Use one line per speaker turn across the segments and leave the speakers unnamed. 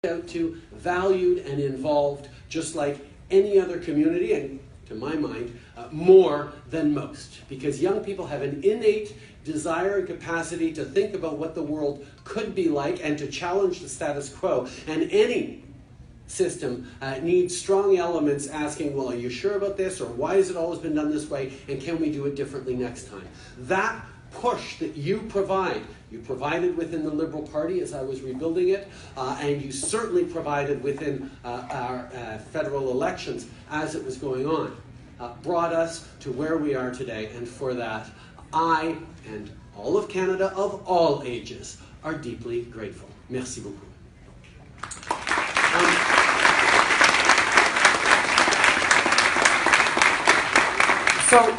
out to, valued and involved, just like any other community, and to my mind, more than most. Because young people have an innate desire and capacity to think about what the world could be like and to challenge the status quo. And any system needs strong elements asking, well, are you sure about this? Or why has it always been done this way? And can we do it differently next time? That push that you provided within the Liberal Party as I was rebuilding it, and you certainly provided within our federal elections as it was going on, brought us to where we are today. And for that, I and all of Canada of all ages are deeply grateful. Merci beaucoup. So,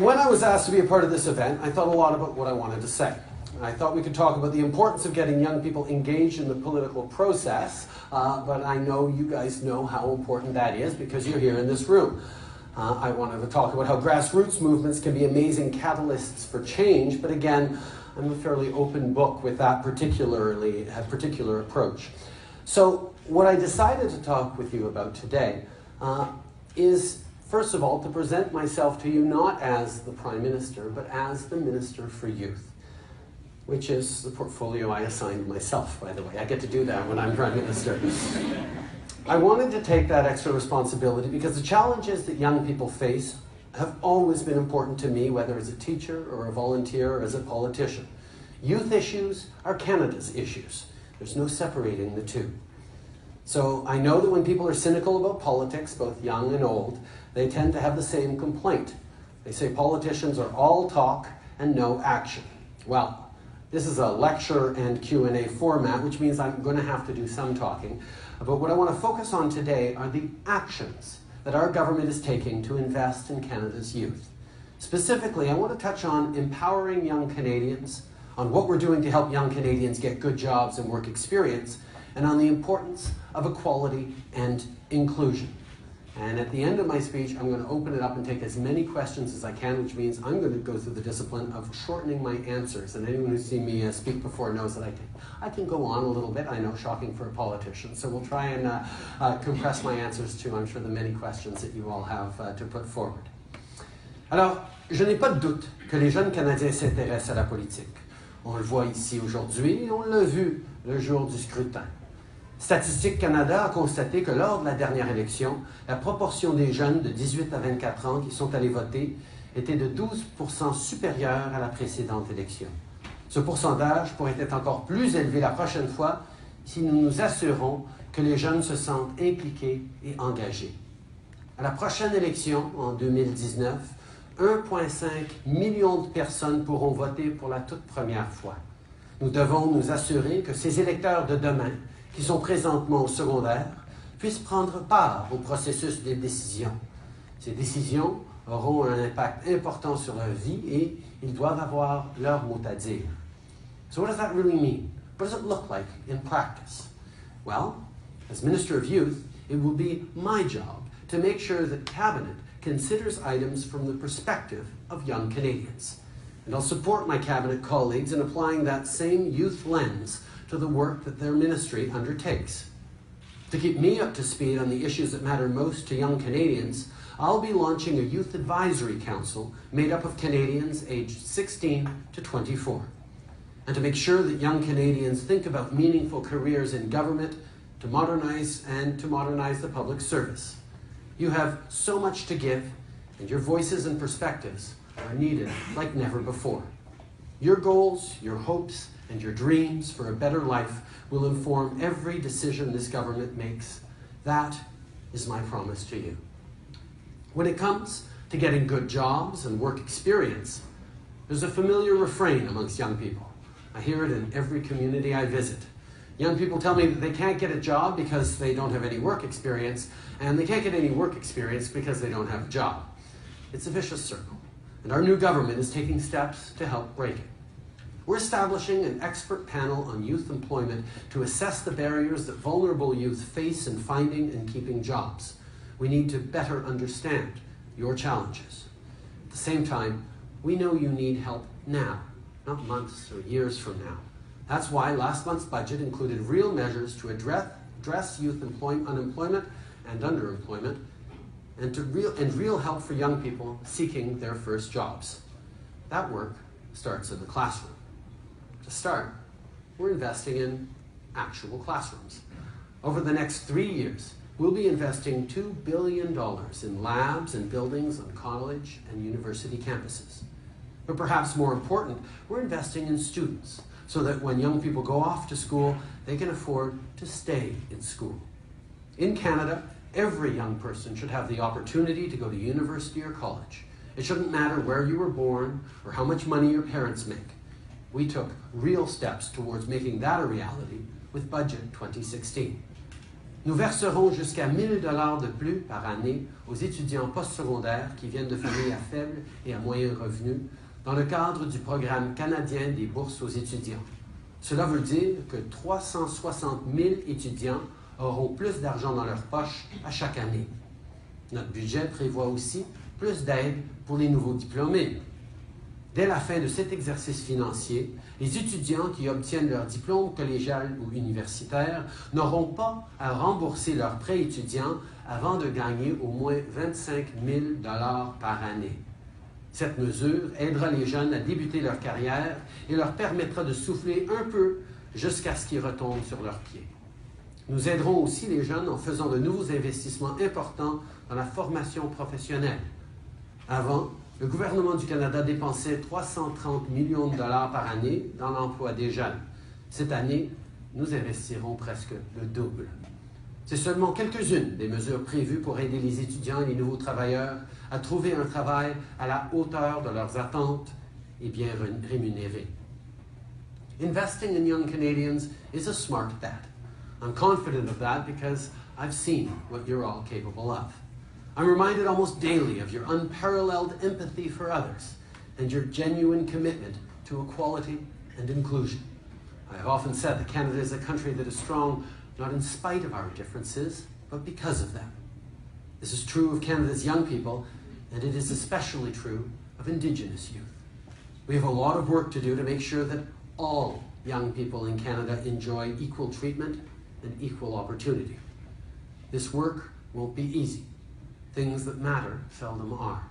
when I was asked to be a part of this event, I thought a lot about what I wanted to say. I thought we could talk about the importance of getting young people engaged in the political process, but I know you guys know how important that is because you're here in this room. I wanted to talk about how grassroots movements can be amazing catalysts for change, but again, I'm a fairly open book with that particular approach. So what I decided to talk with you about today is, first of all, to present myself to you not as the Prime Minister, but as the Minister for Youth, which is the portfolio I assigned myself, by the way. I get to do that when I'm Prime Minister. I wanted to take that extra responsibility because the challenges that young people face have always been important to me, whether as a teacher or a volunteer or as a politician. Youth issues are Canada's issues. There's no separating the two. So I know that when people are cynical about politics, both young and old, they tend to have the same complaint. They say politicians are all talk and no action. Well, this is a lecture and Q&A format, which means I'm going to have to do some talking. But what I want to focus on today are the actions that our government is taking to invest in Canada's youth. Specifically, I want to touch on empowering young Canadians, on what we're doing to help young Canadians get good jobs and work experience, and on the importance of equality and inclusion. And at the end of my speech, I'm going to open it up and take as many questions as I can, which means I'm going to go through the discipline of shortening my answers. And anyone who's seen me speak before knows that I can go on a little bit. I know, shocking for a politician. So we'll try and compress my answers to, I'm sure, the many questions that you all have to put forward. Alors, je n'ai pas de doute que les jeunes Canadiens s'intéressent à la politique. On le voit ici aujourd'hui et on l'a vu le jour du scrutin. Statistique Canada a constaté que lors de la dernière élection, la proportion des jeunes de 18 à 24 ans qui sont allés voter était de 12% supérieure à la précédente élection. Ce pourcentage pourrait être encore plus élevé la prochaine fois si nous nous assurons que les jeunes se sentent impliqués et engagés. À la prochaine élection, en 2019, 1,5 million de personnes pourront voter pour la toute première fois. Nous devons nous assurer que ces électeurs de demain, qui sont présentement au secondaire, puissent prendre part au processus des décisions. Ces décisions auront un impact important sur leur vie et ils doivent avoir leur mot à dire. So what does that really mean? What does it look like in practice? Well, as Minister of Youth, it will be my job to make sure that Cabinet considers items from the perspective of young Canadians. And I'll support my Cabinet colleagues in applying that same youth lens to the work that their ministry undertakes. To keep me up to speed on the issues that matter most to young Canadians, I'll be launching a Youth Advisory Council made up of Canadians aged 16 to 24. And to make sure that young Canadians think about meaningful careers in government, to modernize the public service. You have so much to give, and your voices and perspectives are needed like never before. Your goals, your hopes, and your dreams for a better life will inform every decision this government makes. That is my promise to you. When it comes to getting good jobs and work experience, there's a familiar refrain amongst young people. I hear it in every community I visit. Young people tell me that they can't get a job because they don't have any work experience, and they can't get any work experience because they don't have a job. It's a vicious circle, and our new government is taking steps to help break it. We're establishing an expert panel on youth employment to assess the barriers that vulnerable youth face in finding and keeping jobs. We need to better understand your challenges. At the same time, we know you need help now, not months or years from now. That's why last month's budget included real measures to address youth unemployment and underemployment, and real help for young people seeking their first jobs. That work starts in the classroom. To start, we're investing in actual classrooms. Over the next 3 years, we'll be investing $2 billion in labs and buildings on college and university campuses. But perhaps more important, we're investing in students so that when young people go off to school, they can afford to stay in school. In Canada, every young person should have the opportunity to go to university or college. It shouldn't matter where you were born or how much money your parents make. We took real steps towards making that a reality with Budget 2016. Nous verserons jusqu'à 1 000 $ de plus par année aux étudiants postsecondaires qui viennent de familles à faible et à moyen revenu dans le cadre du programme canadien des bourses aux étudiants. Cela veut dire que 360 000 étudiants auront plus d'argent dans leur poche à chaque année. Notre budget prévoit aussi plus d'aide pour les nouveaux diplômés. Dès la fin de cet exercice financier, les étudiants qui obtiennent leur diplôme collégial ou universitaire n'auront pas à rembourser leurs prêts étudiants avant de gagner au moins 25 000 $ par année. Cette mesure aidera les jeunes à débuter leur carrière et leur permettra de souffler un peu jusqu'à ce qu'ils retombent sur leurs pieds. Nous aiderons aussi les jeunes en faisant de nouveaux investissements importants dans la formation professionnelle. Avant, le gouvernement du Canada dépensait 330 millions de dollars par année dans l'emploi des jeunes. Cette année, nous investirons presque le double. C'est seulement quelques-unes des mesures prévues pour aider les étudiants et les nouveaux travailleurs à trouver un travail à la hauteur de leurs attentes et bien rémunéré. Investing in young Canadians is a smart bet. I'm confident of that because I've seen what you're all capable of. I'm reminded almost daily of your unparalleled empathy for others and your genuine commitment to equality and inclusion. I have often said that Canada is a country that is strong not in spite of our differences, but because of them. This is true of Canada's young people, and it is especially true of Indigenous youth. We have a lot of work to do to make sure that all young people in Canada enjoy equal treatment and equal opportunity. This work won't be easy. Things that matter seldom are.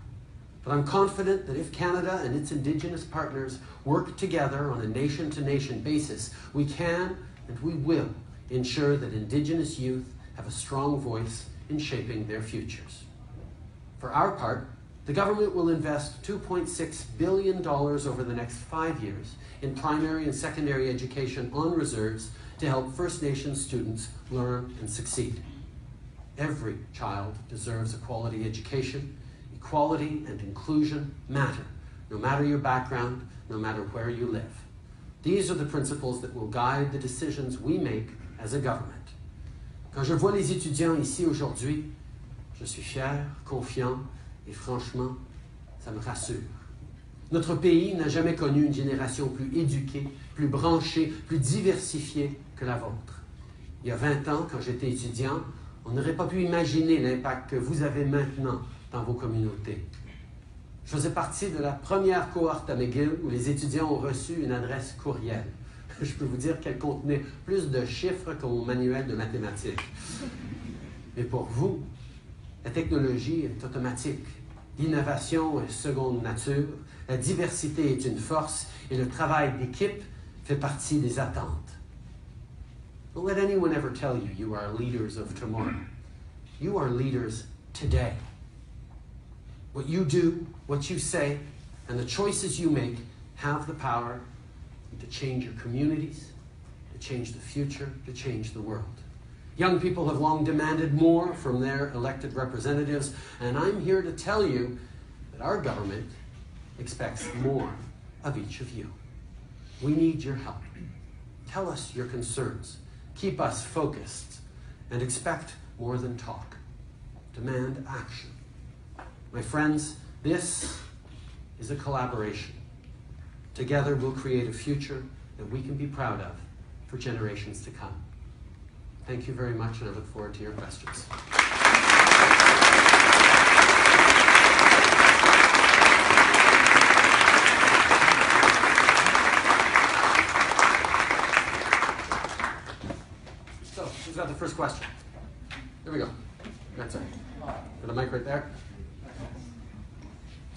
But I'm confident that if Canada and its Indigenous partners work together on a nation-to-nation basis, we can and we will ensure that Indigenous youth have a strong voice in shaping their futures. For our part, the government will invest $2.6 billion over the next 5 years in primary and secondary education on reserves to help First Nations students learn and succeed. Every child deserves a quality education. Equality and inclusion matter, no matter your background, no matter where you live. These are the principles that will guide the decisions we make as a government. Quand je vois les étudiants ici aujourd'hui, je suis fier, confiant et franchement, ça me rassure. Notre pays n'a jamais connu une génération plus éduquée, plus branchée, plus diversifiée que la vôtre. Il y a 20 ans, quand j'étais étudiant, on n'aurait pas pu imaginer l'impact que vous avez maintenant dans vos communautés. Je faisais partie de la première cohorte à McGill où les étudiants ont reçu une adresse courriel. Je peux vous dire qu'elle contenait plus de chiffres que mon manuel de mathématiques. Mais pour vous, la technologie est automatique. L'innovation est seconde nature. La diversité est une force et le travail d'équipe fait partie des attentes. Don't let anyone ever tell you you are leaders of tomorrow. You are leaders today. What you do, what you say, and the choices you make have the power to change your communities, to change the future, to change the world. Young people have long demanded more from their elected representatives, and I'm here to tell you that our government expects more of each of you. We need your help. Tell us your concerns. Keep us focused and expect more than talk. Demand action. My friends, this is a collaboration. Together we'll create a future that we can be proud of for generations to come. Thank you very much, and I look forward to your questions. got the first question? There we go. That's it. Got a mic right there.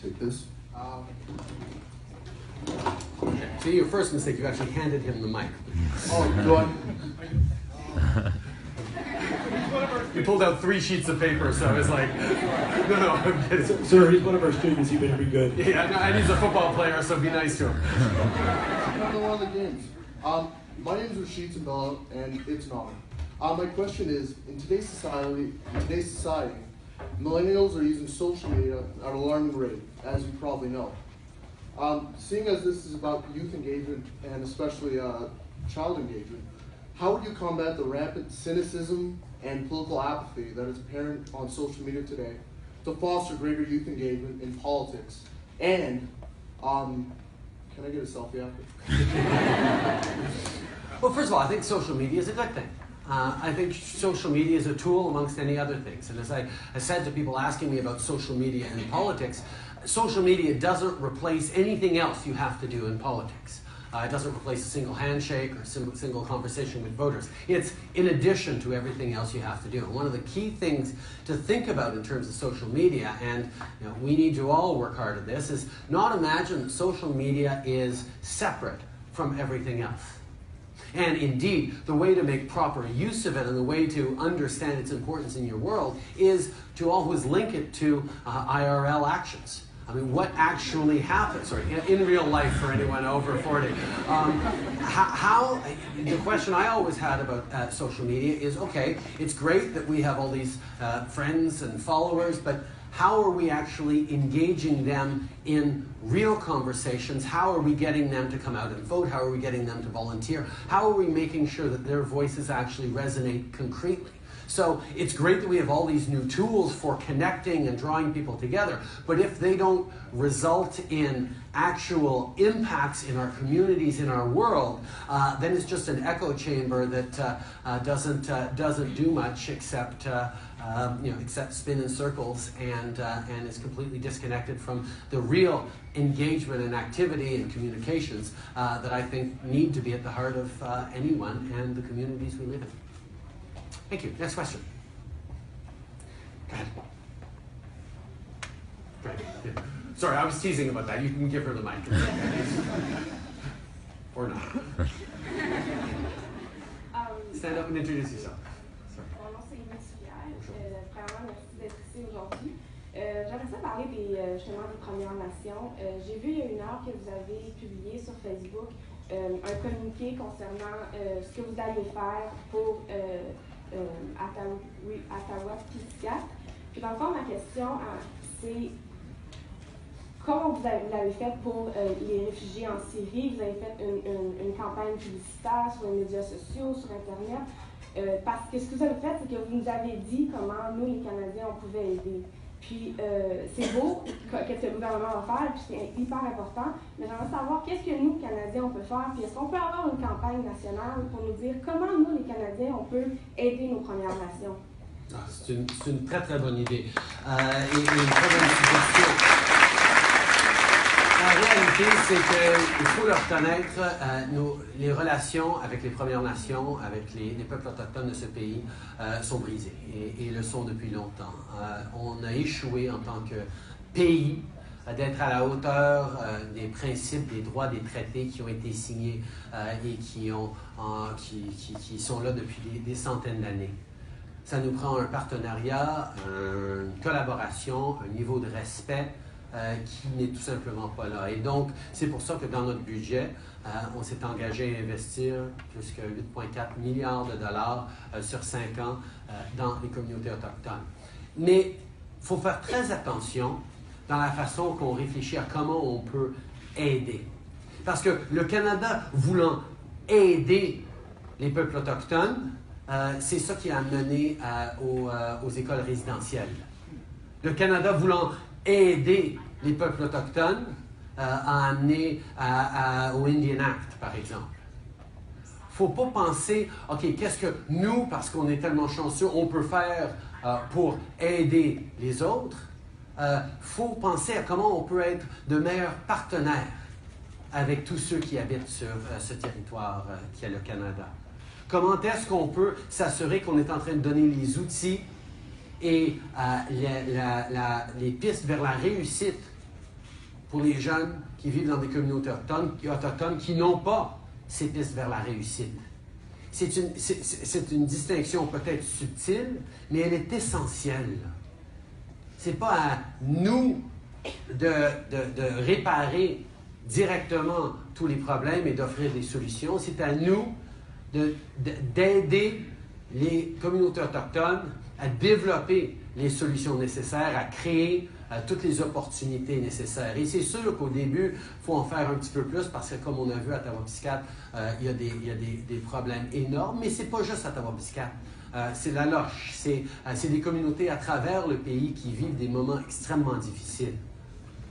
Take this.
Okay. See, your first mistake, you actually handed him the mic.
Oh, go on.
You pulled out 3 sheets of paper, so I was like, no, I'm kidding.
Sir, he's one of our students. You better be good.
Yeah, no, and he's a football player, so be nice to him.
Another one of the games. My name is Rashid Sabella, and it's an honor. My question is, in today's society, millennials are using social media at an alarming rate, as you probably know. Seeing as this is about youth engagement and especially child engagement, how would you combat the rampant cynicism and political apathy that is apparent on social media today to foster greater youth engagement in politics? And, can I get a selfie after?
Well, first of all, I think social media is a good thing. I think social media is a tool amongst any other things. And as I said to people asking me about social media and politics, social media doesn't replace anything else you have to do in politics. It doesn't replace a single handshake or single conversation with voters. It's in addition to everything else you have to do. And one of the key things to think about in terms of social media, and we need to all work hard at this, is not imagine that social media is separate from everything else. And indeed, the way to make proper use of it and the way to understand its importance in your world is to always link it to IRL actions. I mean, what actually happens, or in real life for anyone over 40. The question I always had about social media is, okay, it's great that we have all these friends and followers, but how are we actually engaging them in real conversations? How are we getting them to come out and vote? How are we getting them to volunteer? How are we making sure that their voices actually resonate concretely? So it's great that we have all these new tools for connecting and drawing people together, but if they don't result in actual impacts in our communities, in our world, then it's just an echo chamber that doesn't do much except except spin in circles and is completely disconnected from the real engagement and activity and communications that I think need to be at the heart of anyone and the communities we live in. Thank you. Next question. Go ahead. Go ahead. Yeah. Sorry, I was teasing about that. You can give her the mic. Or not. Stand up and introduce yourself.
Mon nom c'est Yves. Premièrement, merci d'être ici aujourd'hui. J'aimerais ça parler justement des Premières Nations. J'ai vu il y a 1 heure que vous avez publié sur Facebook un communiqué concernant ce que vous alliez faire pour Ottawa-Pisgat. Puis dans le fond, ma question, c'est comment vous l'avez fait pour les réfugiés en Syrie? Vous avez fait une campagne publicitaire sur les médias sociaux, sur Internet. Parce que ce que vous avez fait, c'est que vous nous avez dit comment nous, les Canadiens, on pouvait aider. Puis c'est beau qu'est-ce que le gouvernement va faire, puis c'est hyper important, mais j'aimerais savoir qu'est-ce que nous, Canadiens, on peut faire, puis est-ce qu'on peut avoir une campagne nationale pour nous dire comment nous, les Canadiens, on peut aider nos Premières Nations?
C'est une très très bonne idée et une très bonne suggestion. La réalité, c'est qu'il faut leur reconnaître, les relations avec les Premières Nations, avec les peuples autochtones de ce pays sont brisées et le sont depuis longtemps. On a échoué en tant que pays d'être à la hauteur des principes, des droits, des traités qui ont été signés et qui sont là depuis des centaines d'années. Ça nous prend un partenariat, une collaboration, un niveau de respect qui n'est tout simplement pas là. Et donc, c'est pour ça que dans notre budget, on s'est engagé à investir jusqu'à 8,4 milliards de dollars sur 5 ans dans les communautés autochtones. Mais il faut faire très attention dans la façon qu'on réfléchit à comment on peut aider. Parce que le Canada voulant aider les peuples autochtones, c'est ça qui a mené aux écoles résidentielles. Le Canada voulant aider les peuples autochtones a amené au Indian Act, par exemple. Il ne faut pas penser, OK, qu'est-ce que nous, parce qu'on est tellement chanceux, on peut faire pour aider les autres. Il faut penser à comment on peut être de meilleurs partenaires avec tous ceux qui habitent sur ce territoire qui est le Canada. Comment est-ce qu'on peut s'assurer qu'on est en train de donner les outils et les pistes vers la réussite pour les jeunes qui vivent dans des communautés autochtones qui n'ont pas ces pistes vers la réussite. C'est une distinction peut-être subtile, mais elle est essentielle. Ce n'est pas à nous de réparer directement tous les problèmes et d'offrir des solutions. C'est à nous d'aider les communautés autochtones à développer les solutions nécessaires, à créer toutes les opportunités nécessaires. Et c'est sûr qu'au début, il faut en faire un petit peu plus parce que, comme on a vu à Tawapiscat, il y a des problèmes énormes, mais ce n'est pas juste à Tawapiscat. C'est la Loche, c'est des communautés à travers le pays qui vivent des moments extrêmement difficiles.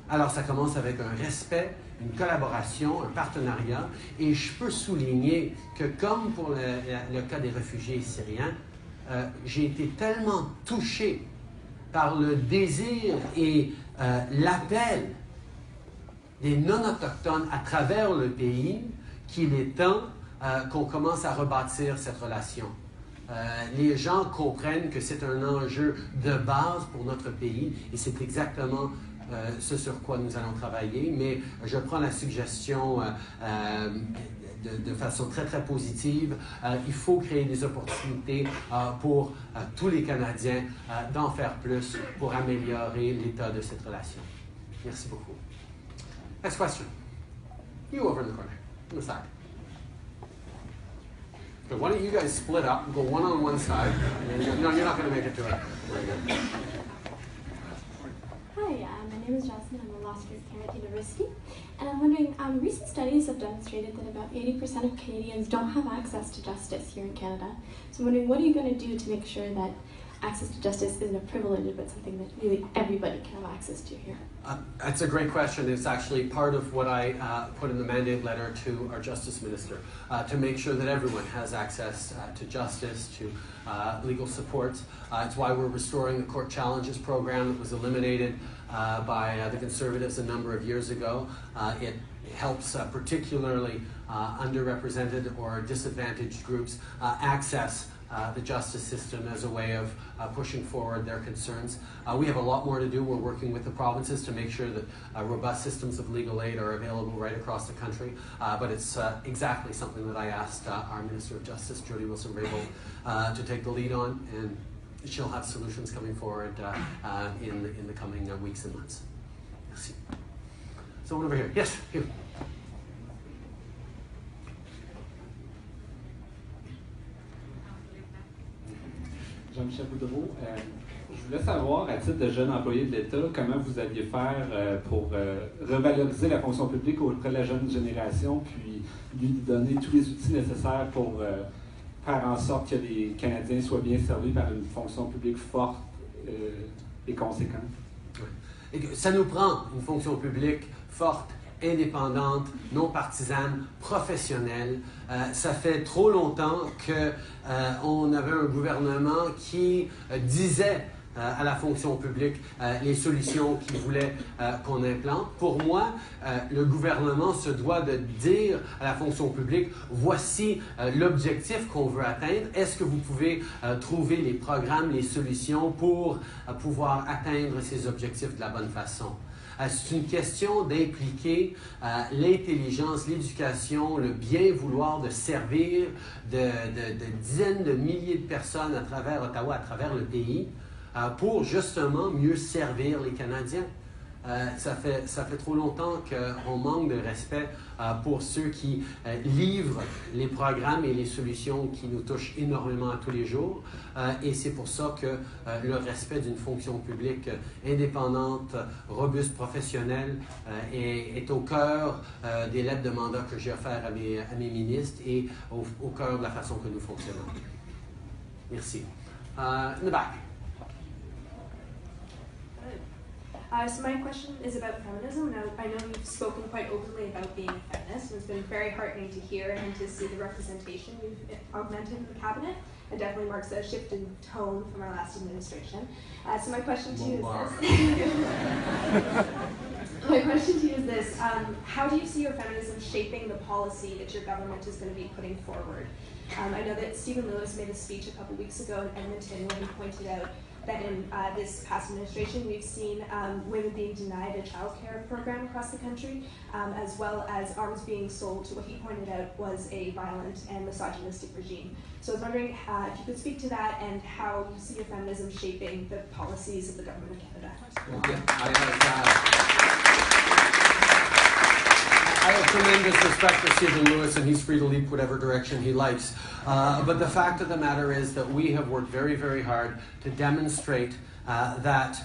Alors, ça commence avec un respect, une collaboration, un partenariat, et je peux souligner que, comme pour le cas des réfugiés syriens, j'ai été tellement touché par le désir et l'appel des non-autochtones à travers le pays qu'il est temps qu'on commence à rebâtir cette relation. Les gens comprennent que c'est un enjeu de base pour notre pays et c'est exactement ce sur quoi nous allons travailler, mais je prends la suggestion de façon très, très positive. Il faut créer des opportunités pour tous les Canadiens d'en faire plus pour améliorer l'état de cette relation. Merci beaucoup. Next question. You over in the corner, on the side. So why don't you guys split up, go one on one side, and no, you're not going to make it to it.
Hi, my name is Jasmine. I'm a law student here at the university. And I'm wondering, recent studies have demonstrated that about 80% of Canadians don't have access to justice here in Canada. So I'm wondering, what are you going to do to make sure that access to justice isn't a privilege, but something that really everybody can have access to here?
That's a great question. It's actually part of what I put in the mandate letter to our Justice Minister, to make sure that everyone has access to justice, to legal support. It's why we're restoring the Court Challenges program that was eliminated by the Conservatives a number of years ago. It helps particularly underrepresented or disadvantaged groups access the justice system as a way of pushing forward their concerns. We have a lot more to do. We're working with the provinces to make sure that robust systems of legal aid are available right across the country. But it's exactly something that I asked our Minister of Justice, Jody Wilson-Raybould, to take the lead on, and she'll have solutions coming forward in the coming weeks and months. Merci. Someone over here. Yes, here.
Jean-Michel Boudreau, je voulais savoir, à titre de jeune employé de l'État, comment vous alliez faire pour revaloriser la fonction publique auprès de la jeune génération, puis lui donner tous les outils nécessaires pour faire en sorte que les Canadiens soient bien servis par une fonction publique forte et conséquente.
Et que ça nous prend une fonction publique forte, indépendante, non partisane, professionnelle. Ça fait trop longtemps qu'on avait un gouvernement qui disait à la fonction publique les solutions qu'il voulait qu'on implante. Pour moi, le gouvernement se doit de dire à la fonction publique, voici l'objectif qu'on veut atteindre. Est-ce que vous pouvez trouver les programmes, les solutions pour pouvoir atteindre ces objectifs de la bonne façon? C'est une question d'impliquer l'intelligence, l'éducation, le bien vouloir de servir de dizaines de milliers de personnes à travers Ottawa, à travers le pays, pour justement mieux servir les Canadiens. Ça fait trop longtemps qu'on manque de respect pour ceux qui livrent les programmes et les solutions qui nous touchent énormément à tous les jours. Et c'est pour ça que le respect d'une fonction publique indépendante, robuste, professionnelle est au cœur des lettres de mandat que j'ai offertes à mes ministres et au cœur de la façon que nous fonctionnons. Merci. In the back.
So my question is about feminism. Now, I know you've spoken quite openly about being a feminist, and it's been very heartening to hear and to see the representation you've augmented in the cabinet. It definitely marks a shift in tone from our last administration. So my question to you is this. My question to you is this. How do you see your feminism shaping the policy that your government is going to be putting forward? I know that Stephen Lewis made a speech a couple weeks ago in Edmonton where he pointed out that in this past administration we've seen women being denied a child care program across the country, as well as arms being sold to what he pointed out was a violent and misogynistic regime. So I was wondering if you could speak to that and how you see your feminism shaping the policies of the government of Canada.
I have tremendous respect for Stephen Lewis, and he's free to leap whatever direction he likes. But the fact of the matter is that we have worked very, very hard to demonstrate that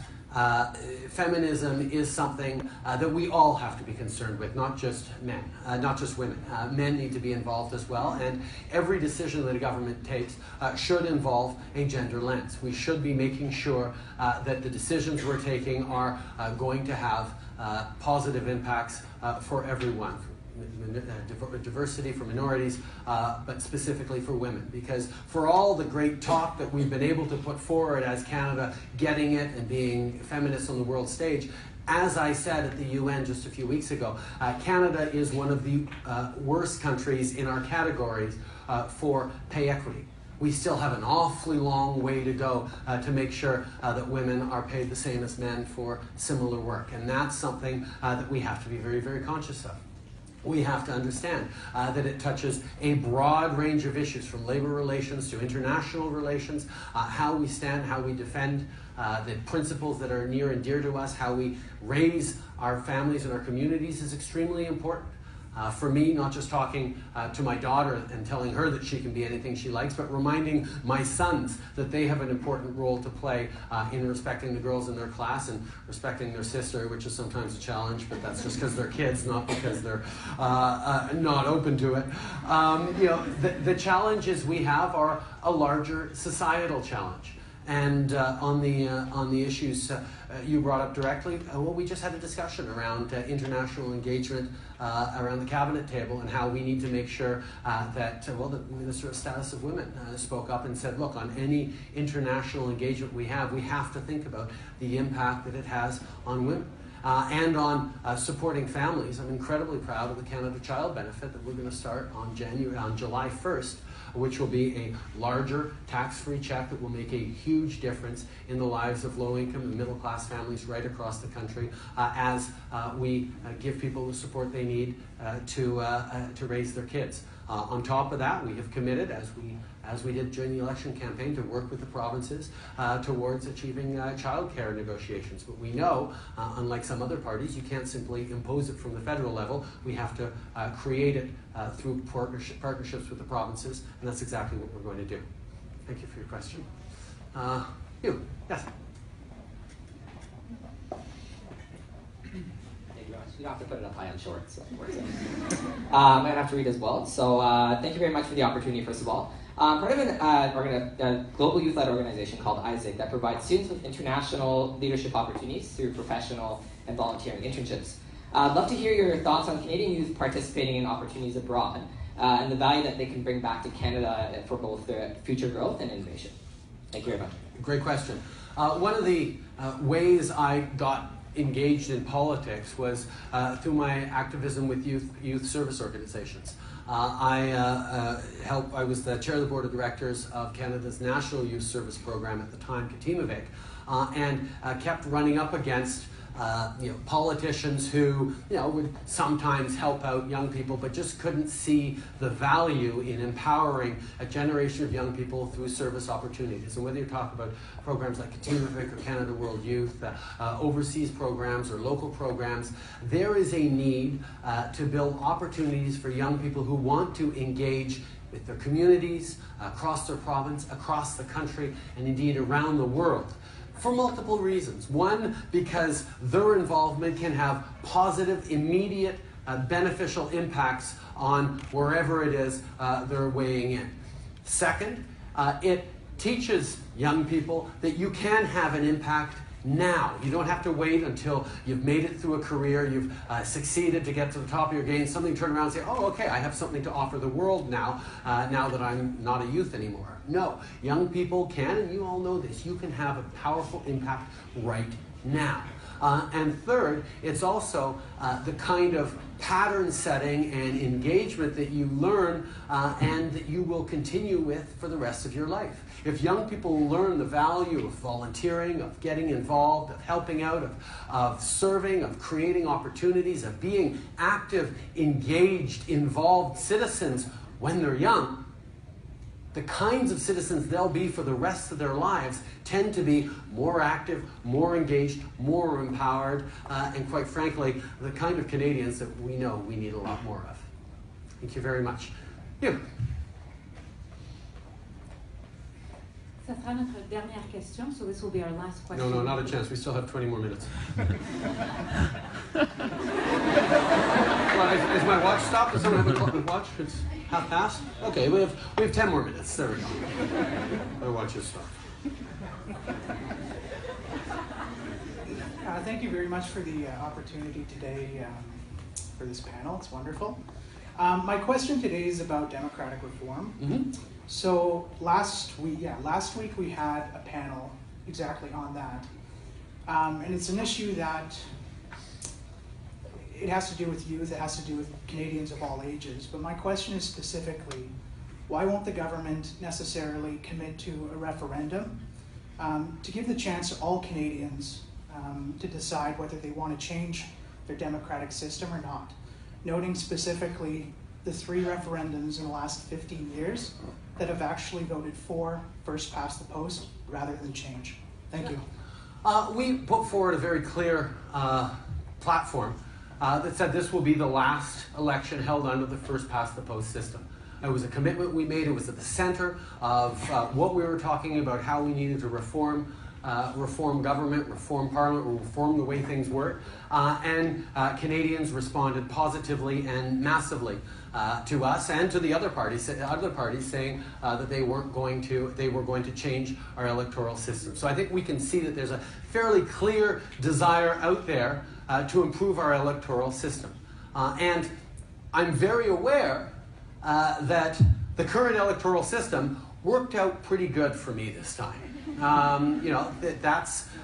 feminism is something that we all have to be concerned with, not just men, not just women. Men need to be involved as well, and every decision that a government takes should involve a gender lens. We should be making sure that the decisions we're taking are going to have positive impacts for everyone, for diversity, for minorities, but specifically for women. Because for all the great talk that we've been able to put forward as Canada getting it and being feminists on the world stage, as I said at the UN just a few weeks ago, Canada is one of the worst countries in our categories for pay equity. We still have an awfully long way to go to make sure that women are paid the same as men for similar work. And that's something that we have to be very, very conscious of. We have to understand that it touches a broad range of issues, from labor relations to international relations, how we stand, how we defend the principles that are near and dear to us, how we raise our families and our communities is extremely important. For me, not just talking to my daughter and telling her that she can be anything she likes, but reminding my sons that they have an important role to play in respecting the girls in their class and respecting their sister, which is sometimes a challenge, but that's just because they're kids, not because they're not open to it. The challenges we have are a larger societal challenge. And on the issues you brought up directly, we just had a discussion around international engagement around the cabinet table and how we need to make sure that the Minister of Status of Women spoke up and said, look, on any international engagement we have to think about the impact that it has on women. And on supporting families. I'm incredibly proud of the Canada Child Benefit that we're going to start on July 1st, which will be a larger tax-free check that will make a huge difference in the lives of low-income and middle-class families right across the country as we give people the support they need to raise their kids. On top of that, we have committed, as we did during the election campaign, to work with the provinces towards achieving child care negotiations. But we know, unlike some other parties, you can't simply impose it from the federal level. We have to create it through partnerships with the provinces, and that's exactly what we're going to do. Thank you for your question. You, yes?
You don't have to put it up high on short, so it works out. I have to read as well. So thank you very much for the opportunity, first of all. Part of a global youth-led organization called ISIC that provides students with international leadership opportunities through professional and volunteering internships. I'd love to hear your thoughts on Canadian youth participating in opportunities abroad and the value that they can bring back to Canada for both their future growth and innovation. Thank you very much.
Great question. One of the ways I got engaged in politics was through my activism with youth service organizations. I was the chair of the board of directors of Canada's National Youth Service Program at the time, Katimavik, and kept running up against politicians who would sometimes help out young people, but just couldn't see the value in empowering a generation of young people through service opportunities. And whether you talk about programs like Katimavik or Canada World Youth, overseas programs or local programs, there is a need to build opportunities for young people who want to engage with their communities, across their province, across the country, and indeed around the world. For multiple reasons. One, because their involvement can have positive, immediate, beneficial impacts on wherever it is they're weighing in. Second, it teaches young people that you can have an impact now. You don't have to wait until you've made it through a career, you've succeeded to get to the top of your game, something turn around and say, oh, okay, I have something to offer the world now, now that I'm not a youth anymore. No, young people can, and you all know this, you can have a powerful impact right now. And third, it's also the kind of pattern setting and engagement that you learn and that you will continue with for the rest of your life. If young people learn the value of volunteering, of getting involved, of helping out, of serving, of creating opportunities, of being active, engaged, involved citizens when they're young, the kinds of citizens they'll be for the rest of their lives tend to be more active, more engaged, more empowered, and quite frankly, the kind of Canadians that we know we need a lot more of. Thank you very much. You.
Ça sera notre dernière question, so this will be our last question.
No, not a chance. We still have 20 more minutes. Well, is my watch stopped? Does someone have a watch? It's 1:30? Okay, we have 10 more minutes. There we go. My watch is stopped.
Thank you very much for the opportunity today for this panel. It's wonderful. My question today is about democratic reform.
Mm-hmm.
So last week we had a panel exactly on that. And it's an issue that it has to do with youth, it has to do with Canadians of all ages. But my question is specifically, why won't the government necessarily commit to a referendum to give the chance to all Canadians to decide whether they want to change their democratic system or not? Noting specifically the 3 referendums in the last 15 years that have actually voted for first past the post rather than change. Thank you.
We put forward a very clear platform that said this will be the last election held under the first past the post system. It was a commitment we made. It was at the center of what we were talking about, how we needed to reform government, reform parliament, reform the way things work. And Canadians responded positively and massively to us and to the other parties saying that they were going to change our electoral system. So I think we can see that there's a fairly clear desire out there to improve our electoral system. And I'm very aware that the current electoral system worked out pretty good for me this time.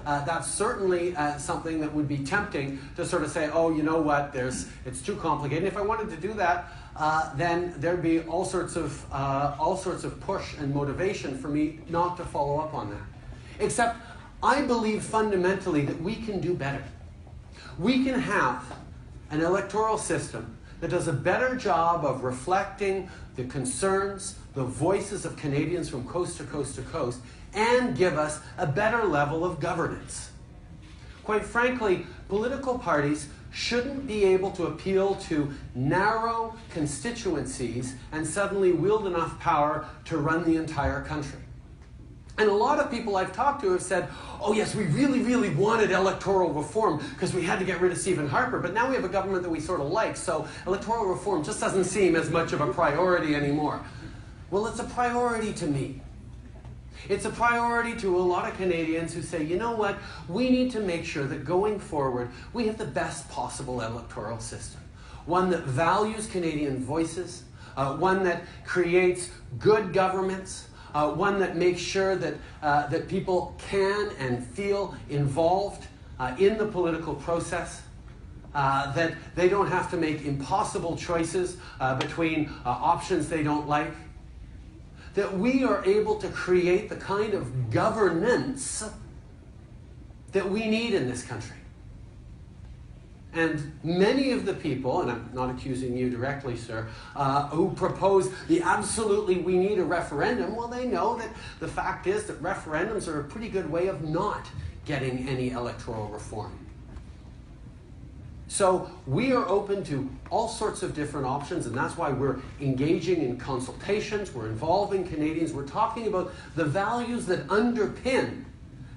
That's certainly something that would be tempting to sort of say, oh, you know what, it's too complicated. If I wanted to do that, then there'd be all sorts of push and motivation for me not to follow up on that. Except I believe fundamentally that we can do better. We can have an electoral system that does a better job of reflecting the concerns, the voices of Canadians from coast to coast to coast, and give us a better level of governance. Quite frankly, political parties shouldn't be able to appeal to narrow constituencies and suddenly wield enough power to run the entire country. And a lot of people I've talked to have said, oh yes, we really, really wanted electoral reform because we had to get rid of Stephen Harper, but now we have a government that we sort of like, so electoral reform just doesn't seem as much of a priority anymore. Well, it's a priority to me. It's a priority to a lot of Canadians who say, you know what, we need to make sure that going forward, we have the best possible electoral system. One that values Canadian voices, one that creates good governments, one that makes sure that people can and feel involved in the political process, that they don't have to make impossible choices between options they don't like, that we are able to create the kind of governance that we need in this country. And many of the people, and I'm not accusing you directly, sir, who propose the absolutely we need a referendum, well, they know that the fact is that referendums are a pretty good way of not getting any electoral reform. So we are open to all sorts of different options, and that's why we're engaging in consultations, we're involving Canadians, we're talking about the values that underpin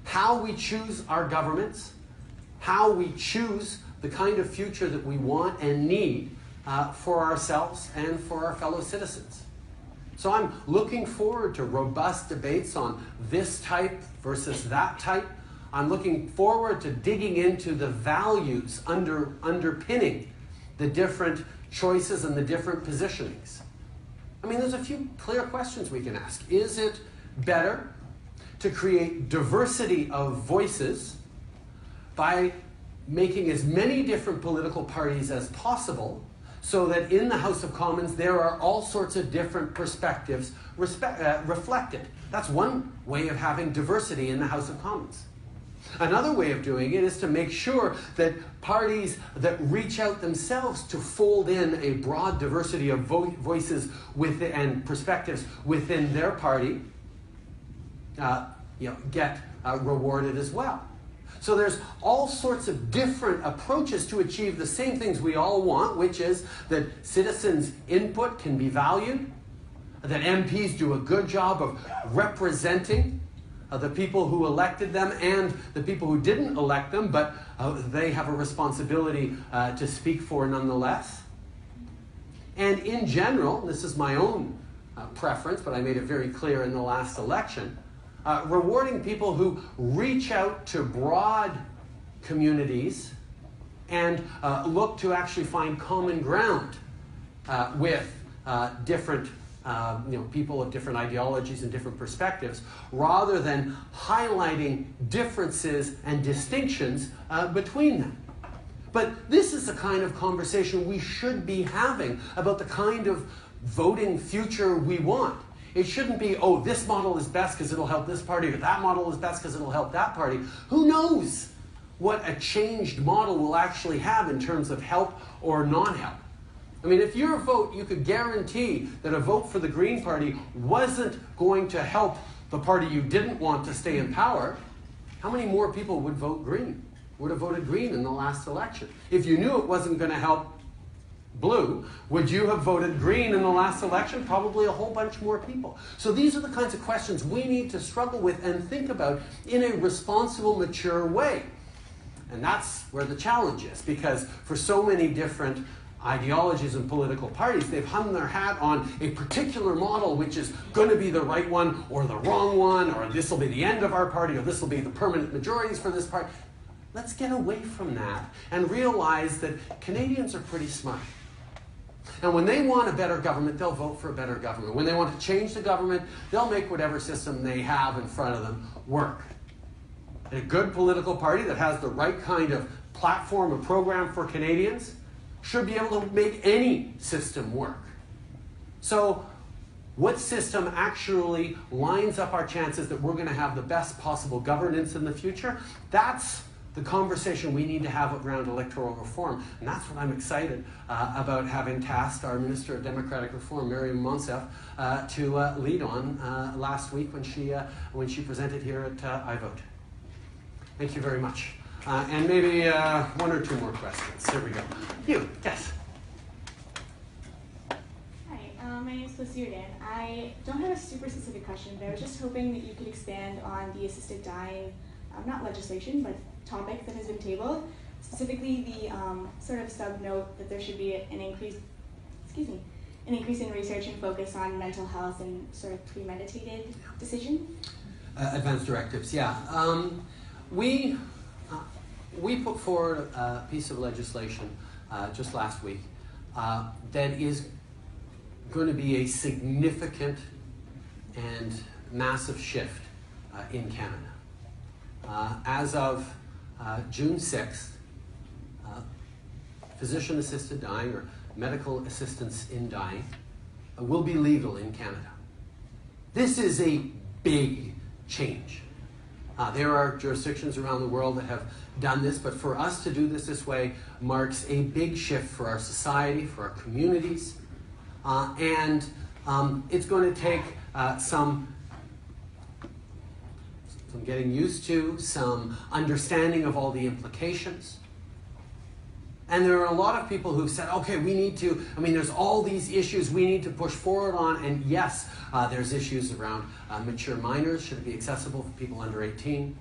how we choose our governments, how we choose the kind of future that we want and need for ourselves and for our fellow citizens. So I'm looking forward to robust debates on this type versus that type. I'm looking forward to digging into the values underpinning the different choices and the different positionings. I mean, there's a few clear questions we can ask. Is it better to create diversity of voices by making as many different political parties as possible, so that in the House of Commons there are all sorts of different perspectives reflected. That's one way of having diversity in the House of Commons. Another way of doing it is to make sure that parties that reach out themselves to fold in a broad diversity of voices and perspectives within their party get rewarded as well. So there's all sorts of different approaches to achieve the same things we all want, which is that citizens' input can be valued, that MPs do a good job of representing the people who elected them and the people who didn't elect them, but they have a responsibility to speak for nonetheless. And in general, this is my own preference, but I made it very clear in the last election, rewarding people who reach out to broad communities and look to actually find common ground with different people of different ideologies and different perspectives, rather than highlighting differences and distinctions between them. But this is the kind of conversation we should be having about the kind of voting future we want. It shouldn't be, oh, this model is best because it'll help this party, or that model is best because it'll help that party. Who knows what a changed model will actually have in terms of help or non-help? I mean, if your vote, you could guarantee that a vote for the Green Party wasn't going to help the party you didn't want to stay in power, how many more people would vote Green, would have voted Green in the last election? If you knew it wasn't going to help Blue, would you have voted Green in the last election? Probably a whole bunch more people. So these are the kinds of questions we need to struggle with and think about in a responsible, mature way. And that's where the challenge is, because for so many different ideologies and political parties, they've hung their hat on a particular model which is going to be the right one or the wrong one, or this will be the end of our party, or this will be the permanent majorities for this party. Let's get away from that and realize that Canadians are pretty smart. And when they want a better government, they'll vote for a better government. When they want to change the government, they'll make whatever system they have in front of them work. And a good political party that has the right kind of platform or program for Canadians should be able to make any system work. So what system actually lines up our chances that we're going to have the best possible governance in the future? That's the conversation we need to have around electoral reform. And that's what I'm excited about having tasked our Minister of Democratic Reform, Mariam Monsef, to lead on last week when she presented here at iVote. Thank you very much. And maybe one or two more questions. Here we go. You, yes.
Hi, my name is Lucy Urdan. I don't have a super specific question, but I was just hoping that you could expand on the assisted dying, not legislation, but topic that has been tabled, specifically the sort of sub-note that there should be an increase in research and focus on mental health and sort of premeditated decision.
Advanced directives, yeah. We put forward a piece of legislation just last week that is going to be a significant and massive shift in Canada. As of June 6th, physician-assisted dying or medical assistance in dying will be legal in Canada. This is a big change. There are jurisdictions around the world that have done this, but for us to do this way marks a big shift for our society, for our communities, and it's going to take some getting used to, some understanding of all the implications. And there are a lot of people who've said, okay, we need to, there's all these issues we need to push forward on, and yes, there's issues around mature minors, should it be accessible for people under 18?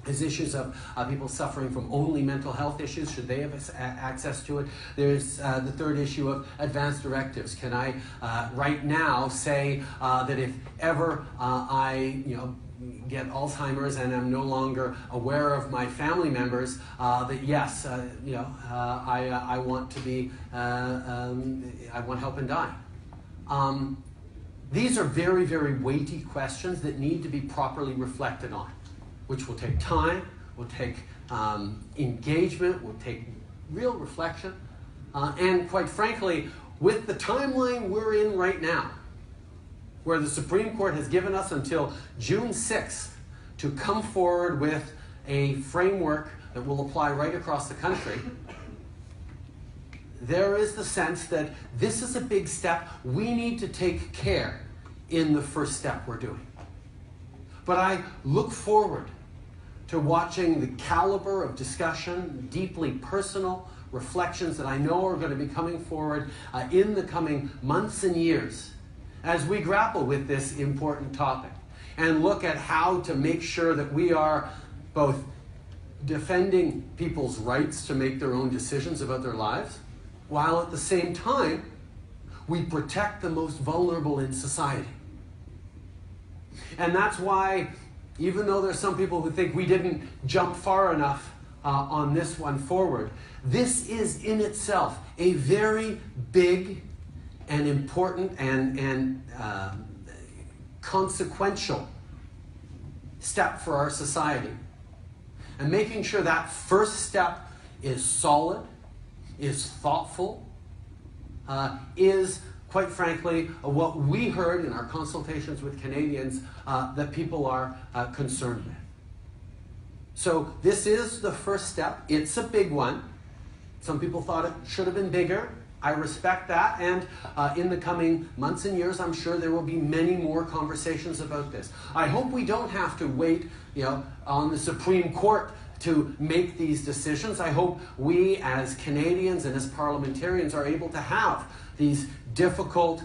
There's issues of people suffering from only mental health issues, should they have access to it? There's the third issue of advanced directives. Can I right now say that if ever I get Alzheimer's and I'm no longer aware of my family members, that yes, I want to be, I want help and die. These are very, very weighty questions that need to be properly reflected on, which will take time, will take engagement, will take real reflection, and quite frankly, with the timeline we're in right now, where the Supreme Court has given us until June 6th to come forward with a framework that will apply right across the country, there is the sense that this is a big step. We need to take care in the first step we're doing. But I look forward to watching the caliber of discussion, deeply personal reflections that I know are going to be coming forward in the coming months and years as we grapple with this important topic and look at how to make sure that we are both defending people's rights to make their own decisions about their lives, while at the same time we protect the most vulnerable in society. And that's why, even though there's some people who think we didn't jump far enough on this one forward, this is in itself a very big and important and consequential step for our society. And making sure that first step is solid, is thoughtful, is, quite frankly, what we heard in our consultations with Canadians that people are concerned with. So this is the first step. It's a big one. Some people thought it should have been bigger. I respect that, and in the coming months and years, I'm sure there will be many more conversations about this. I hope we don't have to wait, on the Supreme Court to make these decisions. I hope we as Canadians and as parliamentarians are able to have these difficult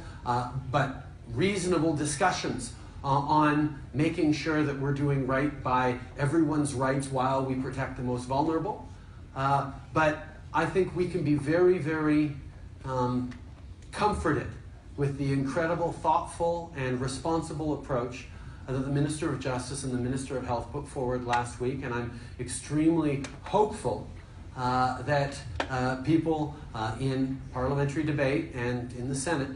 but reasonable discussions on making sure that we're doing right by everyone's rights while we protect the most vulnerable. But I think we can be very, very comforted with the incredible, thoughtful, and responsible approach that the Minister of Justice and the Minister of Health put forward last week, and I'm extremely hopeful that people in parliamentary debate and in the Senate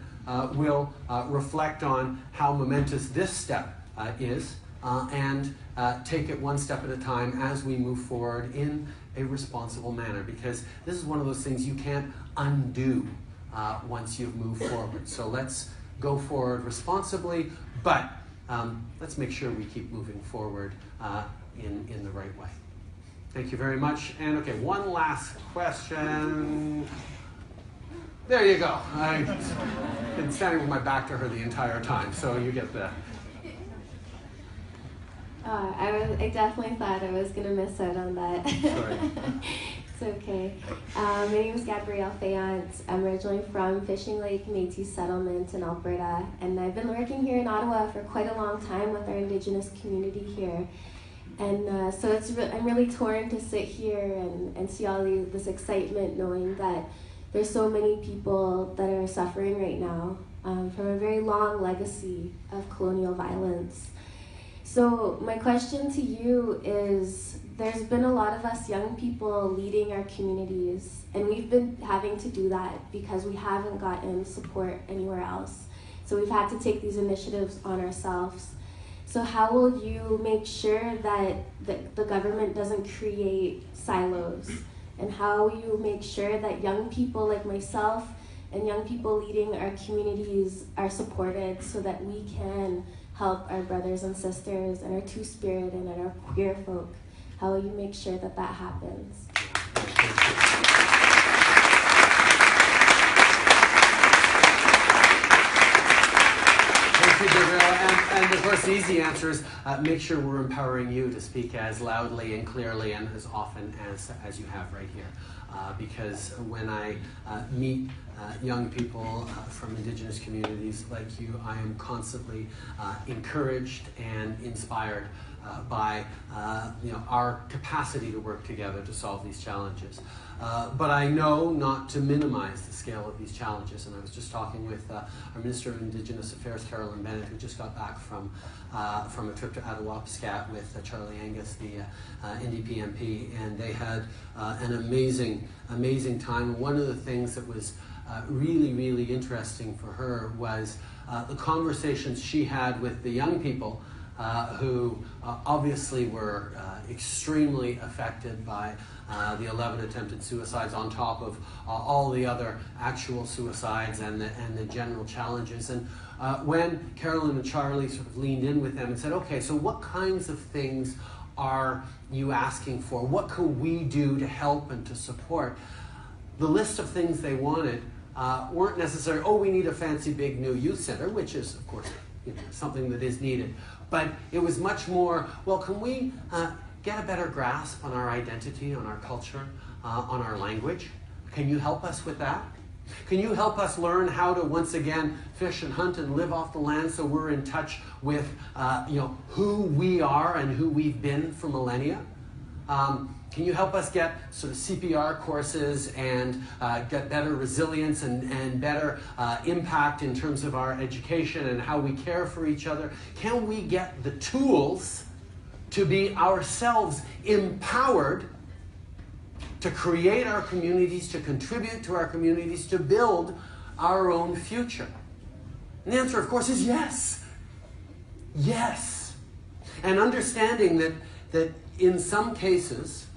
will reflect on how momentous this step is and take it one step at a time as we move forward in a responsible manner, because this is one of those things you can't undo once you've moved forward. So let's go forward responsibly, but let's make sure we keep moving forward in the right way. Thank you very much. And okay, one last question. There you go. I've been standing with my back to her the entire time, so you get the...
I definitely thought I was going to miss out on that.
Sorry.
It's okay. My name is Gabrielle Fayant. I'm originally from Fishing Lake Métis Settlement in Alberta, and I've been working here in Ottawa for quite a long time with our Indigenous community here. And so I'm really torn to sit here and see all this excitement, knowing that there's so many people that are suffering right now from a very long legacy of colonial violence. So my question to you is, there's been a lot of us young people leading our communities, and we've been having to do that because we haven't gotten support anywhere else. So we've had to take these initiatives on ourselves. So how will you make sure that the government doesn't create silos? And how will you make sure that young people like myself and young people leading our communities are supported so that we can help our brothers and sisters and our Two-Spirit and our queer folk? How will you make sure that that happens?
Thank you, Gabrielle. And of course, the easy answer is make sure we're empowering you to speak as loudly and clearly and as often as you have right here. Because when I meet young people from Indigenous communities like you, I am constantly encouraged and inspired by our capacity to work together to solve these challenges. But I know not to minimize the scale of these challenges, and I was just talking with our Minister of Indigenous Affairs, Carolyn Bennett, who just got back from a trip to Attawapiskat with Charlie Angus, the NDP MP, and they had an amazing time. One of the things that was really, really interesting for her was the conversations she had with the young people who obviously were extremely affected by the 11 attempted suicides on top of all the other actual suicides and the general challenges. And when Carolyn and Charlie sort of leaned in with them and said, okay, so what kinds of things are you asking for? What can we do to help and to support? The list of things they wanted weren't necessarily, oh, we need a fancy big new youth center, which is, of course, something that is needed. But it was much more, well, can we get a better grasp on our identity, on our culture, on our language? Can you help us with that? Can you help us learn how to, once again, fish and hunt and live off the land so we're in touch with who we are and who we've been for millennia? Can you help us get sort of CPR courses and get better resilience and better impact in terms of our education and how we care for each other? Can we get the tools to be ourselves empowered to create our communities, to contribute to our communities, to build our own future? And the answer, of course, is yes. Yes. And understanding that in some cases,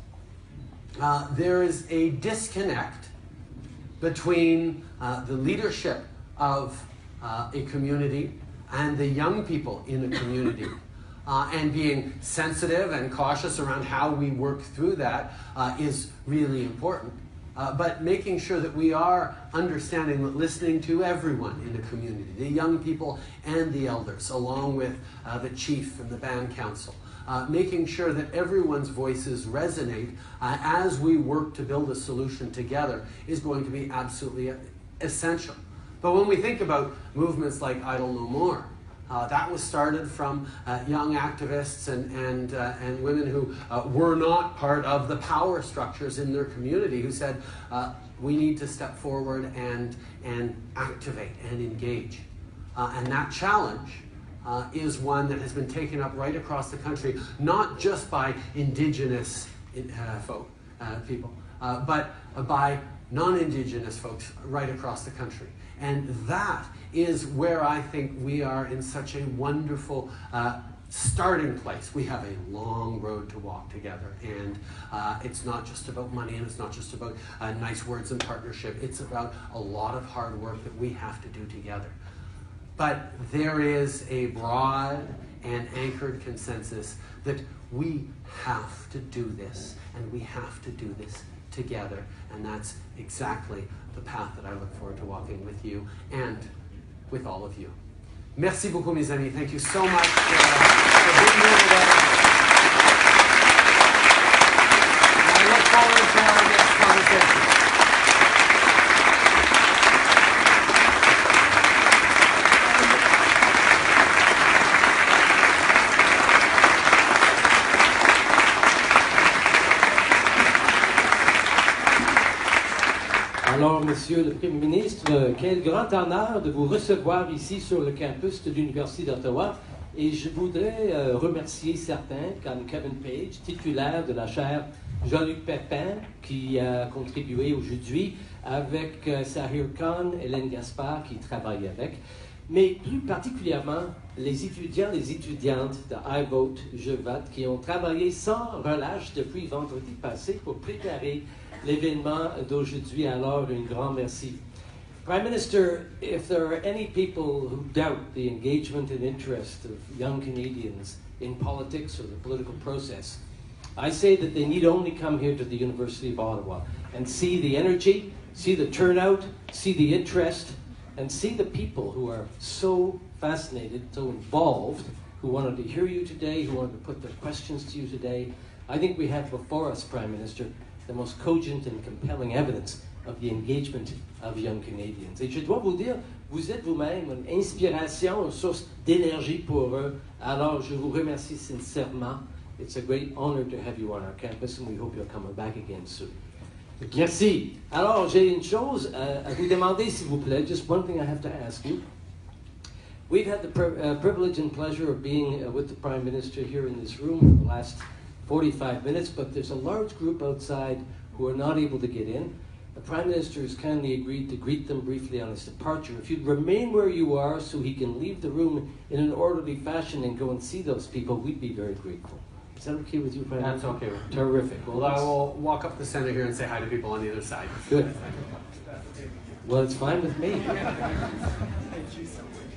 there is a disconnect between the leadership of a community and the young people in a community. And being sensitive and cautious around how we work through that is really important. But making sure that we are understanding that listening to everyone in the community, the young people and the elders, along with the chief and the band council, making sure that everyone's voices resonate as we work to build a solution together is going to be absolutely essential. But when we think about movements like Idle No More, that was started from young activists and women who were not part of the power structures in their community, who said, we need to step forward and activate and engage. And that challenge is one that has been taken up right across the country, not just by Indigenous people, but by non-Indigenous folks right across the country. And that is where I think we are in such a wonderful starting place. We have a long road to walk together, and it's not just about money, and it's not just about nice words and partnership. It's about a lot of hard work that we have to do together. But there is a broad and anchored consensus that we have to do this, and we have to do this together, and that's exactly the path that I look forward to walking with you and with all of you. Merci beaucoup, mes amis. Thank you so much for being here today. And I look forward to our next conversation.
Alors, Monsieur le Premier ministre, quel grand honneur de vous recevoir ici sur le campus de l'Université d'Ottawa. Et je voudrais remercier certains, comme Kevin Page, titulaire de la chaire Jean-Luc Pépin, qui a contribué aujourd'hui, avec Sahir Khan, Hélène Gaspard, qui travaille avec, mais plus particulièrement les étudiants et les étudiantes de I Vote, Je Vote, qui ont travaillé sans relâche depuis vendredi passé pour préparer l'événement d'aujourd'hui. Alors, un grand merci. Prime Minister, if there are any people who doubt the engagement and interest of young Canadians in politics or the political process, I say that they need only come here to the University of Ottawa and see the energy, see the turnout, see the interest, and see the people who are so fascinated, so involved, who wanted to hear you today, who wanted to put their questions to you today. I think we have before us, Prime Minister, the most cogent and compelling evidence of the engagement of young Canadians. Et je dois vous dire, vous êtes vous-même une inspiration, une source d'énergie pour eux. Alors, je vous remercie sincèrement. It's a great honor to have you on our campus, and we hope you'll come back again soon. Merci. Alors, j'ai une chose à vous demander, s'il vous plaît. Just one thing I have to ask you. We've had the privilege and pleasure of being with the Prime Minister here in this room for the last 45 minutes, but there's a large group outside who are not able to get in. the Prime Minister has kindly agreed to greet them briefly on his departure. If you'd remain where you are so he can leave the room in an orderly fashion and go and see those people, we'd be very grateful. Is that okay with you, Prime Minister?
That's okay with me.
Terrific.
Well, I will walk up the center here and say hi to people on either side.
Good. Well, it's fine with me.
Thank you so much.